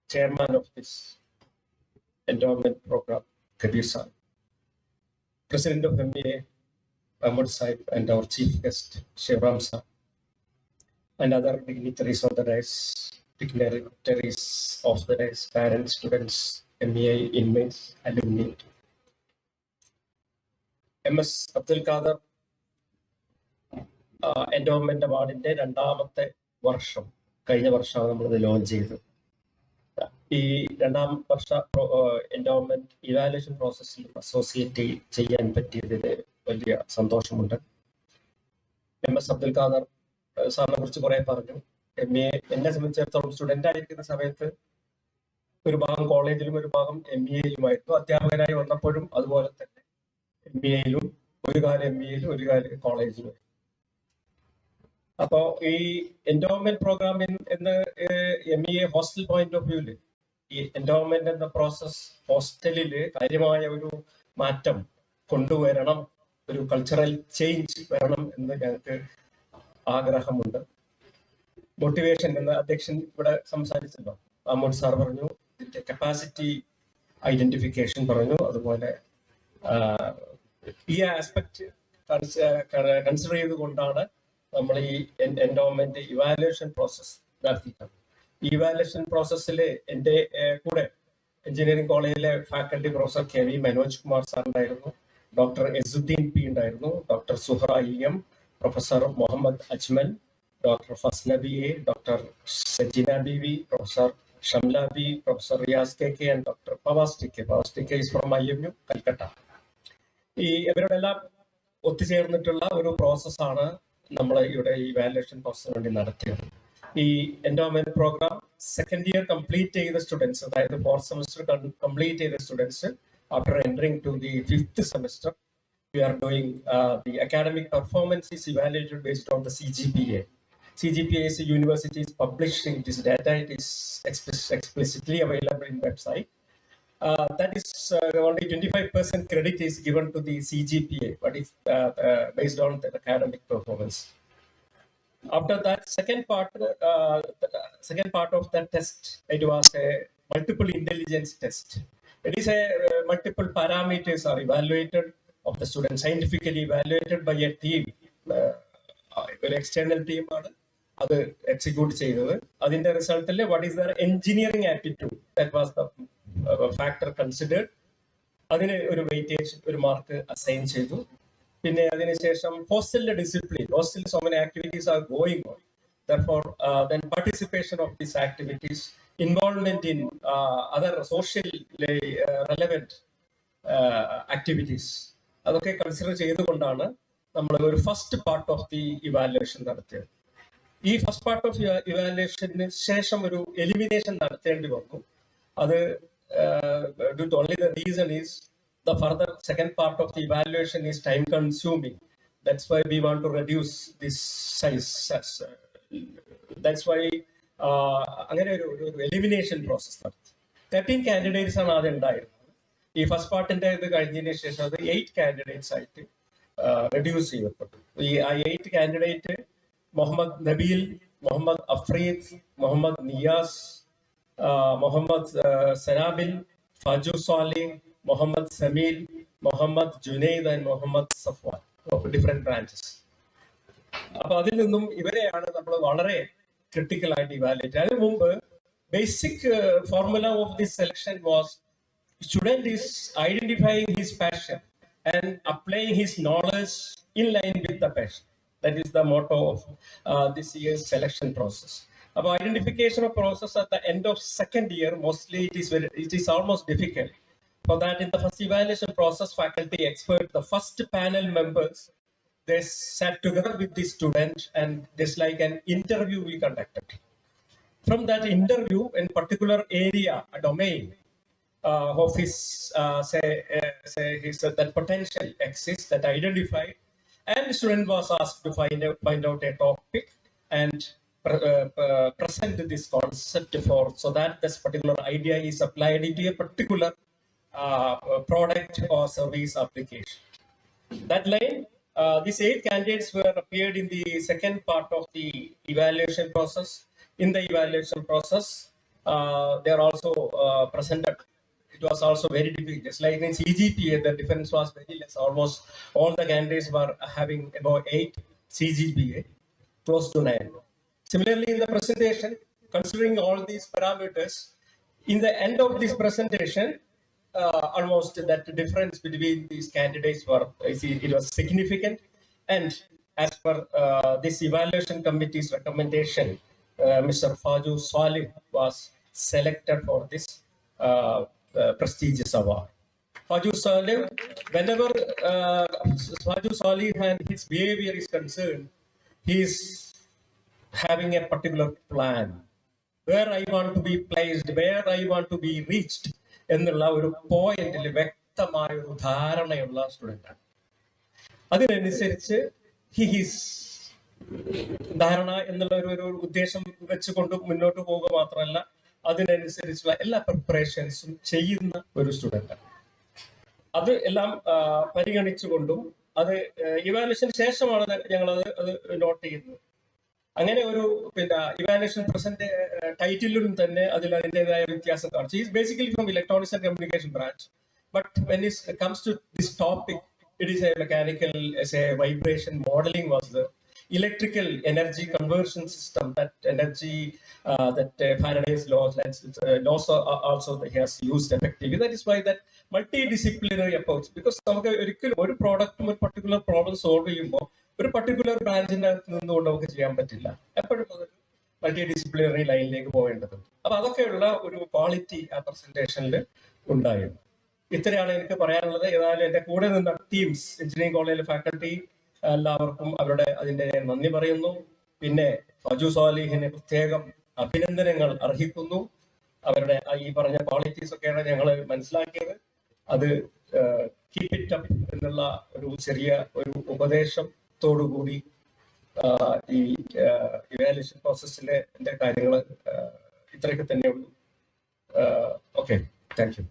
chairman of this endowment program, Kabir Sahib, president of MEA, Ahmad Saib, and our chief guest, Shivram Sahib, and other dignitaries of the dais, parents, students, MEA inmates, alumni. MS Abdul Kader endowment അവാർഡിന്റെ രണ്ടാമത്തെ വർഷം കഴിഞ്ഞ വർഷമാണ് നമ്മളിത് launch ചെയ്തത്. ഈ രണ്ടാം വർഷ endowment evaluation പ്രോസസ്സിൽ associate ചെയ്യാൻ പറ്റിയതിൽ വലിയ സന്തോഷമുണ്ട്. MS അബ്ദുൽ ഖാദർ സാറിനെ കുറിച്ച് കുറെ പറഞ്ഞു. MA എന്നെ സംബന്ധിച്ചിടത്തോളം സ്റ്റുഡന്റ് ആയിരിക്കുന്ന സമയത്ത് ഒരു ഭാഗം കോളേജിലും ഒരു ഭാഗം MEAയിലുമായിരുന്നു. അധ്യാപകനായി വന്നപ്പോഴും അതുപോലെ തന്നെ MEAയിലും ഒരു കാലം MEAയിലും ഒരു കാലം കോളേജിലും. അപ്പോ ഈ എൻഡോവ്മെന്റ് പ്രോഗ്രാം എന്ന MEA ഹോസ്റ്റൽ പോയിന്റ് ഓഫ് വ്യൂല് ഈ എൻഡോവ്മെന്റ് എന്ന പ്രോസസ് ഹോസ്റ്റലില് കാര്യമായ ഒരു മാറ്റം കൊണ്ടുവരണം, ഒരു കൾച്ചറൽ ചേഞ്ച് വരണം എന്ന് ഞങ്ങൾക്ക് ആഗ്രഹമുണ്ട്. മോട്ടിവേഷൻ എന്ന അധ്യക്ഷൻ ഇവിടെ സംസാരിച്ചല്ലോ, അമോദ് സാർ പറഞ്ഞു, ഇതിന്റെ കപ്പാസിറ്റി ഐഡന്റിഫിക്കേഷൻ പറഞ്ഞു. അതുപോലെ ഈ ആസ്പെക്ട് കൺസിഡർ ചെയ്തുകൊണ്ടാണ് നമ്മൾ ഈ എൻഡോവ്മെന്റ് ഇവാലുവേഷൻ പ്രോസസ് നടത്തിയിട്ടുണ്ട്. ഈ ഇവാലുവേഷൻ പ്രോസസ്സിൽ എൻ്റെ കൂടെ എഞ്ചിനീയറിംഗ് കോളേജിലെ faculty professor KV Manoj Kumar sir ഉണ്ടായിരുന്നു, ഡോക്ടർ എസുദ്ദീൻ P ഉണ്ടായിരുന്നു, doctor Suhara EM, professor Muhammad Ajmal, doctor Fasna BA, doctor Sajina BV, professor Shamla B, professor Riyas KK and doctor Pavas TK. Pavas TK is from IMU Calcutta. ഈ ഇവരോടെല്ലാം ഒത്തുചേർന്നിട്ടുള്ള ഒരു പ്രോസസ്സാണ് നമ്മൾ ഇവിടെ ഈ വാല്യുവേഷൻ പ്രോസസ്സിന് വേണ്ടി നടത്തിയത്. ഈ endowment program second year complete ചെയ്ത സ്റ്റുഡൻസ്, അതായത് 4th സെമസ്റ്റർ കംപ്ലീറ്റ് ചെയ്ത students, after entering to the 5th semester we are doing the academic performance is evaluated based on the CGPA. CGPA is the university's publishing this data. It is explicitly available in website. That is only 25% credit is given to the CGPA, but if based on the academic performance. After that, second part of that test, it was a multiple intelligence test. It is a multiple parameters are evaluated of the student, scientifically evaluated by a team, an external team ആണ് അത് execute ചെയ്തത്. അതിന്റെ റിസൾട്ടിൽ what is their engineering aptitude, that was the factor considered. അതിന് ഒരു weightage, ഒരു mark assign ചെയ്തു. പിന്നെ അതിനുശേഷം ഹോസ്റ്റലിന്റെ ഡിസിപ്ലിൻ, ഹോസ്റ്റലിൽ so many activities are going on, therefore then participation of these activities, involvement in other socially relevant activities, അതൊക്കെ consider ചെയ്തുകൊണ്ടാണ് നമ്മൾ ഒരു first part of the evaluation നടത്തിയത്. ഈ ഫസ്റ്റ് പാർട്ട് ഓഫ് ഇവാലുവേഷന് ശേഷം ഒരു എലിമിനേഷൻ നടത്തേണ്ടി വന്നു. അത് only the reason is the further second part of the evaluation is time consuming. That's why we want to reduce this size. That's why അങ്ങനെ ഒരു elimination process നടത്തി. 13 candidates ആണ് ആദ്യം ഉണ്ടായിരുന്നത്. ഈ ഫസ്റ്റ് പാർട്ടിന്റെ ഇത് കഴിഞ്ഞതിന് ശേഷം അത് 8 കാൻഡിഡേറ്റ്സ് ആയിട്ട് റെഡ്യൂസ് ചെയ്യപ്പെട്ടു. ഈ 8 candidate Muhammad Nabeel, Muhammad Afreed, Muhammad Niyas, Muhammad Sanabil, Faju Salih, Muhammad Sameel, Muhammad Junaid and Muhammad Safwan of different branches. അപ്പൊ അതിൽ നിന്നും ഇവരെയാണ് നമ്മൾ വളരെ ക്രിട്ടിക്കൽ ആയിട്ട് ഇവാലുവേറ്റ്. അതിനു മുമ്പ് basic formula of this selection was student is identifying his passion and applying his knowledge in line with the passion. That is the motto of this year's selection process. About identification of process at the end of second year, mostly it is almost difficult. For that, in the first evaluation process, faculty expert, the first panel members, they sat together with the student and just like an interview we conducted. From that interview, in particular area, a domain, of his that potential exists, that identified, and the student was asked to find out a topic and present this concept for, so that this particular idea is applied into a particular product or service application. That line, these 8 candidates were appeared in the second part of the evaluation process. In the evaluation process, they are also presented. It was also very difficult. Just like in CGPA, the difference was very less. Almost all the candidates were having about 8 CGPA, close to 9. Similarly, in the presentation, considering all these parameters, in the end of this presentation, almost that difference between these candidates it was significant. And as per this evaluation committee's recommendation, Mr. Faju Salih was selected for this prestigious award. Faju Salih, whenever Faju Salih and his behavior is concerned, he is having a particular plan. Where I want to be placed, where I want to be reached എന്നുള്ള ഒരു പോയിന്റിൽ വ്യക്തമായ ഒരു ധാരണയുള്ള സ്റ്റുഡൻ്റാണ്. അതിനനുസരിച്ച് his ധാരണ എന്നുള്ള ഒരു ഉദ്ദേശം വെച്ചുകൊണ്ട് മുന്നോട്ട് പോവുക മാത്രമല്ല, അതിനനുസരിച്ചുള്ള എല്ലാ പ്രിപ്പറേഷൻസും ചെയ്യുന്ന ഒരു സ്റ്റുഡൻ്റാണ്. അത് എല്ലാം പരിഗണിച്ചുകൊണ്ടും അത് ഇവാലുവേഷന് ശേഷമാണ് ഞങ്ങളത് നോട്ട് ചെയ്യുന്നത്. അങ്ങനെ ഒരു ഇവാലുവേഷൻ പ്രസന്റ് ടൈറ്റിലും തന്നെ അതിൽ അതിൻ്റെതായ വ്യത്യാസം കാണിച്ചു. Is basically from electronics and communication branch, but when it comes to this topic, it is a mechanical, say, vibration modeling was the electrical energy conversion system, that energy that Faraday's laws also he has used effectively. That is why that multidisciplinary approach, because നമുക്ക് ഒരിക്കലും ഒരു പ്രോഡക്റ്റും ഒരു particular problem solve ചെയ്യുമ്പോൾ ഒരു particular ബ്രാഞ്ചിന്റെ അകത്ത് നിന്നുകൊണ്ട് നമുക്ക് ചെയ്യാൻ പറ്റില്ല. എപ്പോഴും മൾട്ടി ഡിസിപ്ലിനറി ലൈനിലേക്ക് പോകേണ്ടതുണ്ട്. അപ്പൊ അതൊക്കെയുള്ള ഒരു ക്വാളിറ്റി ആ പ്രസന്റേഷനിൽ ഉണ്ടായിരുന്നു. ഇത്രയാണ് എനിക്ക് പറയാനുള്ളത്. ഏതായാലും എന്റെ കൂടെ നിന്ന ടീംസ്, എഞ്ചിനീയറിംഗ് കോളേജിലെ ഫാക്കൽറ്റി എല്ലാവർക്കും അതിന്റെ നന്ദി പറയുന്നു. പിന്നെ ഫജു സാലിഹിന് പ്രത്യേകം അഭിനന്ദനങ്ങൾ അർഹിക്കുന്നു. അവരുടെ ഈ പറഞ്ഞ ക്വാളിറ്റീസ് ഒക്കെയാണ് ഞങ്ങൾ മനസ്സിലാക്കിയത്. അത് കീപ് ഇറ്റ് അപ്പ് എന്നുള്ള ഒരു ചെറിയ ഒരു ഉപദേശത്തോടുകൂടി ഈ ഇവാലുവേഷൻ പ്രോസസ്സിലെ കാര്യങ്ങൾ ഇത്രയൊക്കെ തന്നെയുള്ളൂ. Okay, thank U.